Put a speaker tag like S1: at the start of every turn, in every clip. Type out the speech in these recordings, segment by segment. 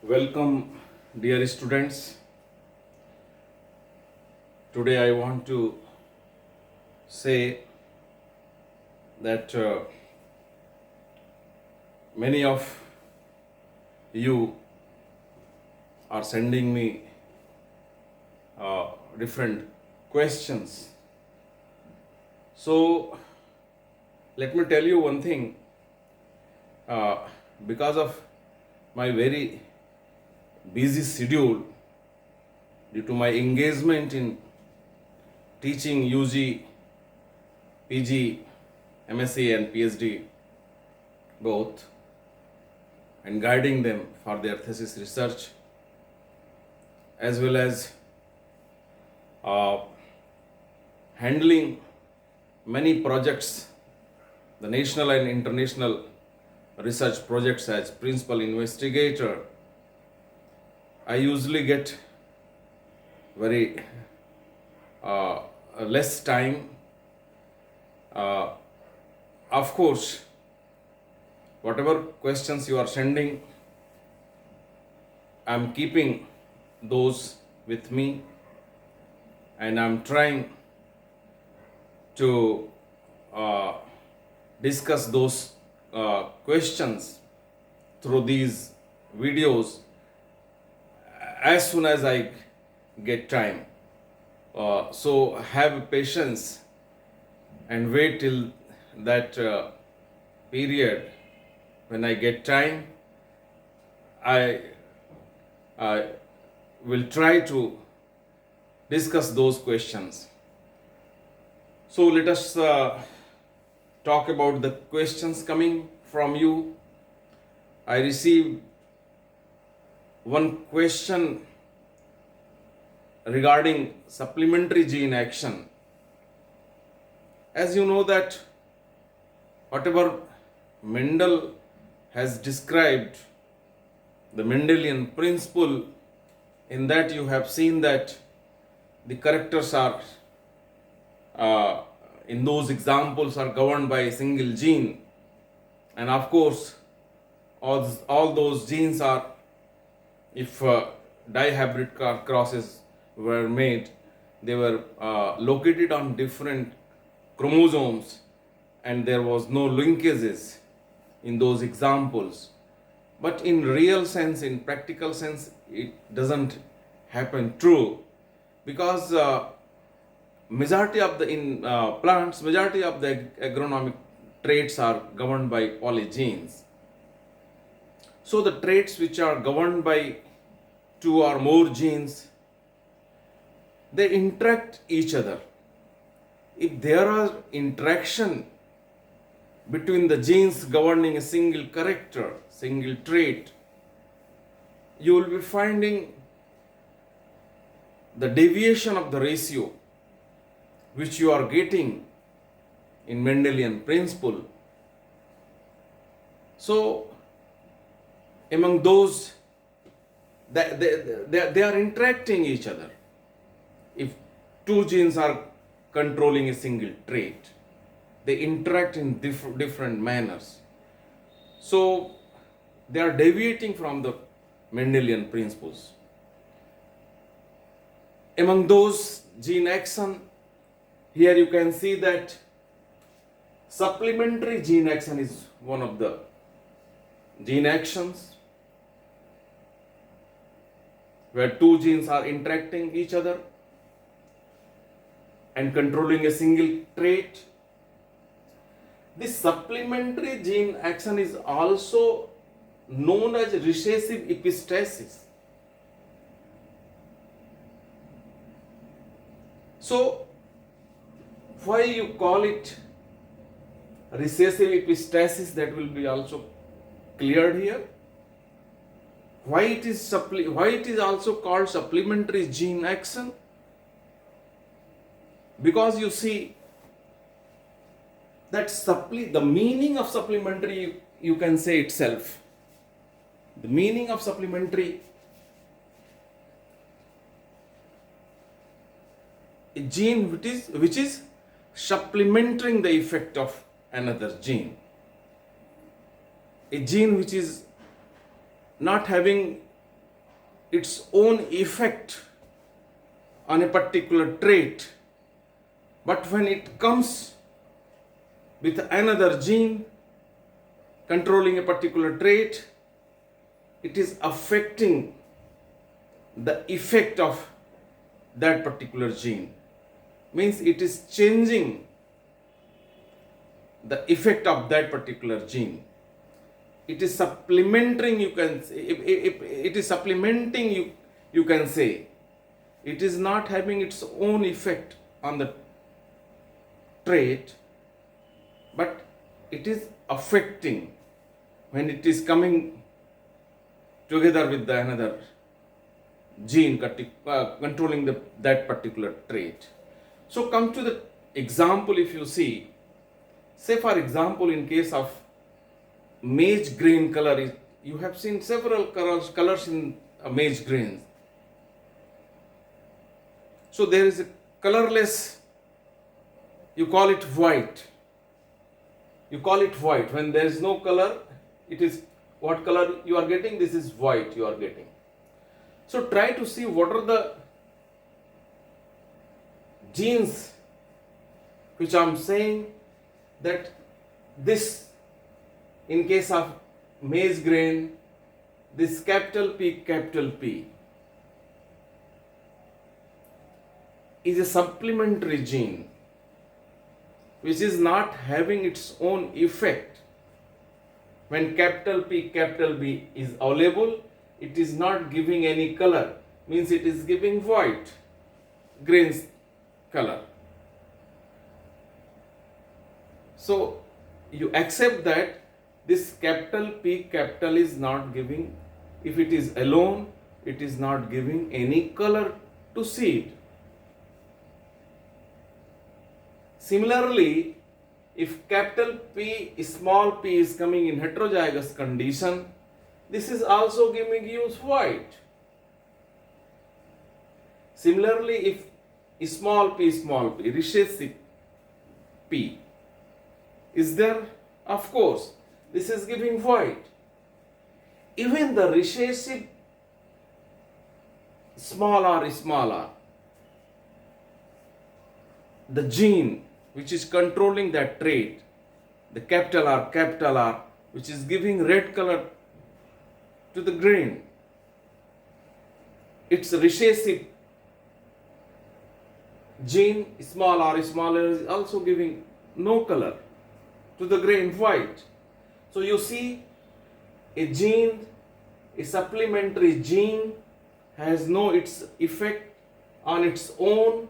S1: Welcome, dear students. Today I want to say that many of you are sending me different questions. So, let me tell you one thing. Because of my very busy schedule, due to my engagement in teaching UG, PG, MSc and PhD both, and guiding them for their thesis research, as well as handling many projects, the national and international research projects as principal investigator, I usually get very less time. Of course, whatever questions you are sending, I'm keeping those with me, and I'm trying to discuss those questions through these videos as soon as I get time. So have patience and wait till that period. When I get time, I will try to discuss those questions. So let us talk about the questions coming from you. I received one question regarding supplementary gene action. As you know that whatever Mendel has described, the Mendelian principle, in that you have seen that the characters are in those examples are governed by a single gene, and of course all those genes are, if dihybrid crosses were made, they were located on different chromosomes, and there was no linkages in those examples. But in real sense, in practical sense, it doesn't happen true, because majority of the plants, majority of the agronomic traits are governed by polygenes. So the traits which are governed by two or more genes, they interact each other. If there are interaction between the genes governing a single character, single trait, you will be finding the deviation of the ratio which you are getting in Mendelian principle. So among those, they are interacting each other. If two genes are controlling a single trait, they interact in different manners. So they are deviating from the Mendelian principles. Among those, gene action, here you can see that supplementary gene action is one of the gene actions where two genes are interacting each other and controlling a single trait. This supplementary gene action is also known as recessive epistasis. So, why you call it recessive epistasis, that will be also cleared here. Why it is also called supplementary gene action? Because you see that the meaning of supplementary, you can say itself. The meaning of supplementary, a gene which is supplementing the effect of another gene. A gene which is not having its own effect on a particular trait, but when it comes with another gene controlling a particular trait, it is affecting the effect of that particular gene. Means it is changing the effect of that particular gene. It is supplementing, you can say, it is supplementing, you can say. It is not having its own effect on the trait, but it is affecting when it is coming together with the another gene controlling that particular trait. So come to the example. If you see, say for example, in case of maize grain color, you have seen several colors in maize grains. So there is a colorless, you call it white. You call it white. When there is no color, it is what color you are getting? This is white you are getting. So try to see what are the genes which I am saying that this, in case of maize grain, this capital P is a supplementary gene which is not having its own effect. When capital B is available, it is not giving any color, means it is giving white grains color. So you accept that this capital P is not giving, if it is alone, it is not giving any color to seed. Similarly, if capital P, small p is coming in heterozygous condition, this is also giving you white. Similarly, if small p, recessive p is there, of course, this is giving white. Even the recessive small r, the gene which is controlling that trait, the capital R, which is giving red color to the grain, its recessive gene small r is also giving no color to the grain, white. So you see, a gene, a supplementary gene has no its effect on its own,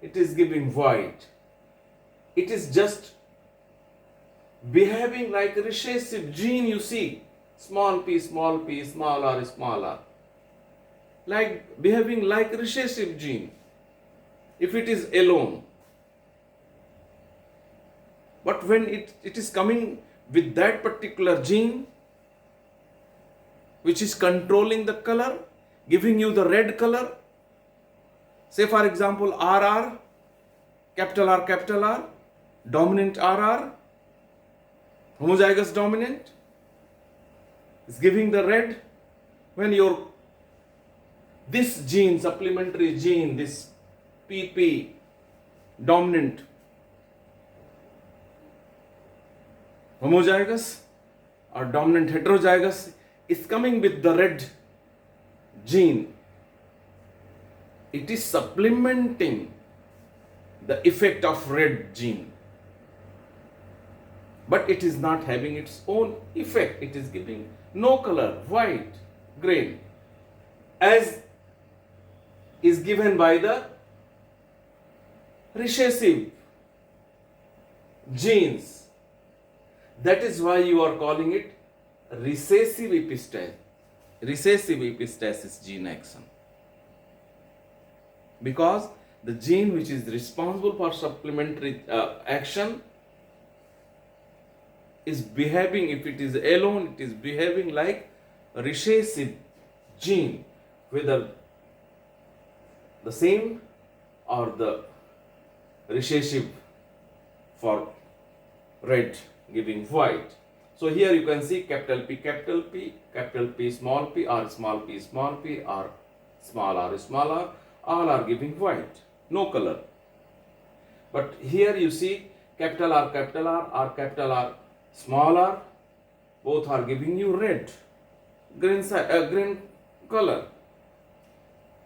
S1: it is giving white. It is just behaving like a recessive gene, you see, small p, small r, like behaving like a recessive gene if it is alone. But when it is coming with that particular gene which is controlling the color, giving you the red color, say for example RR, capital R, dominant RR, homozygous dominant, is giving the red. When this gene, supplementary gene, this PP, dominant, homozygous or dominant heterozygous, is coming with the red gene, it is supplementing the effect of red gene. But it is not having its own effect. It is giving no color, white grain, as is given by the recessive genes. That is why you are calling it recessive epistasis gene action. Because the gene which is responsible for supplementary action is behaving, if it is alone, it is behaving like a recessive gene, whether the same or the recessive for red giving white. So here you can see capital P, capital P, capital P, small p, or small p, small p, or small r, all are giving white, no color. But here you see capital R, or capital R, small r, both are giving you red, green color.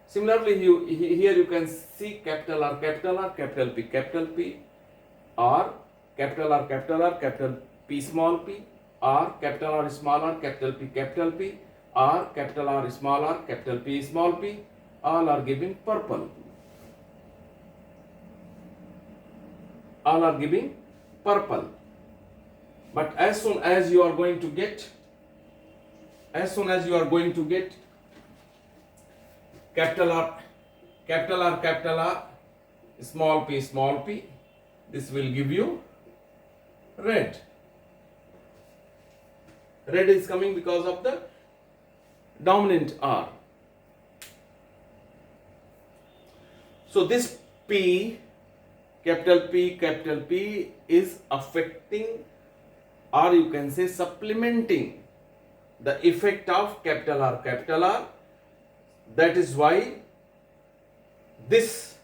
S1: Similarly, here you can see capital R, capital P, or capital R, capital P, small p, or capital R, small r, capital P, or capital R, small r, capital P, small p, all are giving purple. All are giving purple. But as soon as you are going to get capital R, small p, this will give you red. Red is coming because of the dominant R. So this P, capital P is affecting, or you can say supplementing, the effect of capital R. That is why this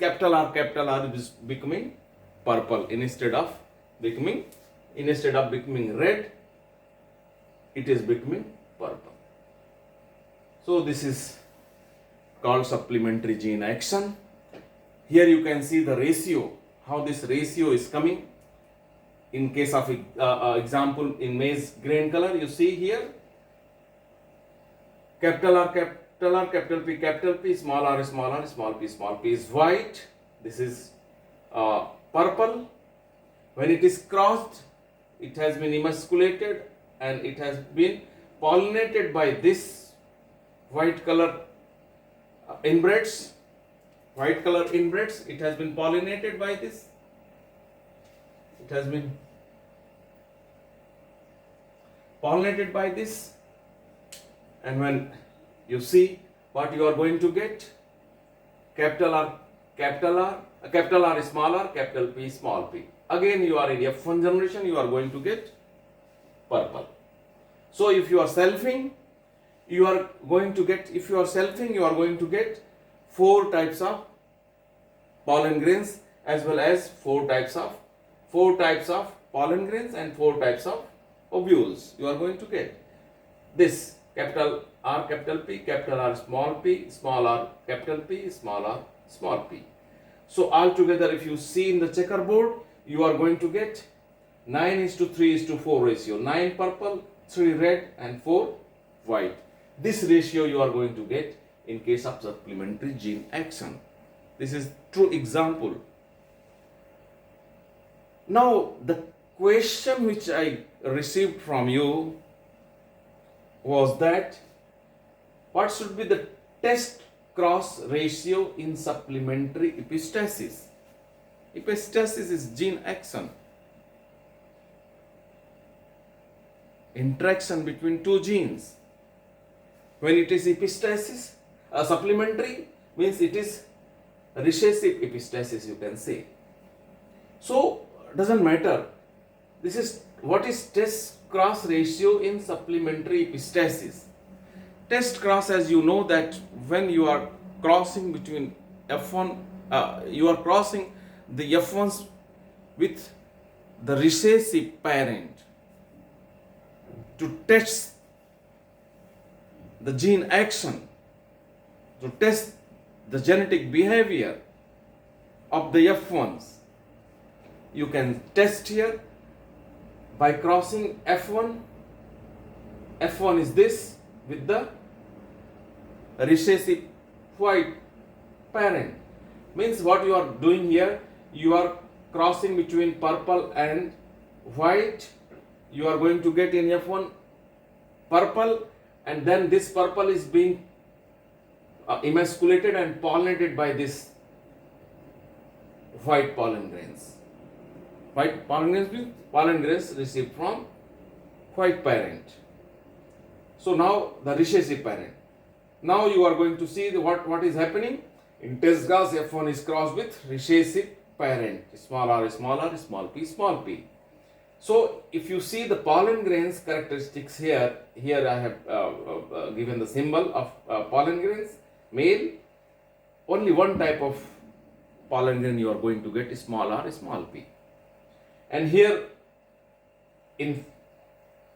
S1: capital R is becoming purple instead of becoming red. It is becoming purple. So this is called supplementary gene action. Here you can see the ratio, how this ratio is coming. In case of example in maize grain color, you see here capital R, capital P, small r, small p is white. This is purple. When it is crossed, it has been emasculated and it has been pollinated by this white color inbreds. It has been pollinated by this. It has been pollinated by this. And when you see what you are going to get, capital R, small r, capital P, small p. Again you are in F1 generation, you are going to get purple. So if you are selfing, you are going to get 4 types of pollen grains, as well as 4 types of pollen grains and 4 types of ovules. You are going to get this capital R, capital P, capital R, small p, small r, capital P, small r, small p. So altogether, if you see in the checkerboard, you are going to get 9:3:4 ratio. 9 purple, 3 red and 4 white. This ratio you are going to get in case of supplementary gene action. This is true example. Now the question which I received from you was that what should be the test cross ratio in supplementary epistasis? Epistasis is gene action, interaction between 2 genes. When it is epistasis, supplementary means it is recessive epistasis, you can say. So doesn't matter. This is what is test cross ratio in supplementary epistasis. Test cross, as you know, that when you are crossing between F1, you are crossing the F1s with the recessive parent to test the gene action, to test the genetic behavior of the F1s. You can test here by crossing F1. F1 is this with the recessive white parent. Means what you are doing here, you are crossing between purple and white. You are going to get in F1 purple, and then this purple is being emasculated and pollinated by this white pollen grains. White pollen grains means pollen grains received from white parent. So now the recessive parent. Now you are going to see what is happening. In test grass, F1 is crossed with recessive parent, small r, small p, small p. So if you see the pollen grains characteristics here, here I have given the symbol of pollen grains, male, only one type of pollen grain you are going to get, small r, small p. And here in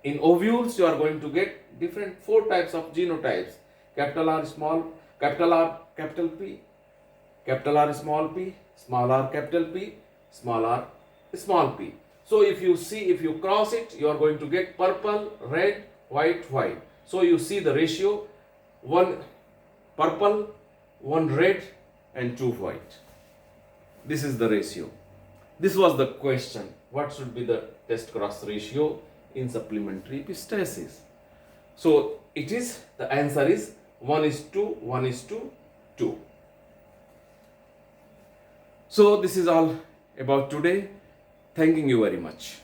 S1: ovules you are going to get different 4 types of genotypes, capital R small, capital R capital P, capital R small p, small r capital P, small r small p. So if you see, if you cross it, you are going to get purple, red, white, white. So you see the ratio, 1 purple, 1 red and 2 white. This is the ratio. This was the question. What should be the test cross ratio in supplementary epistasis? So it is, the answer is 1:2. So this is all about today. Thanking you very much.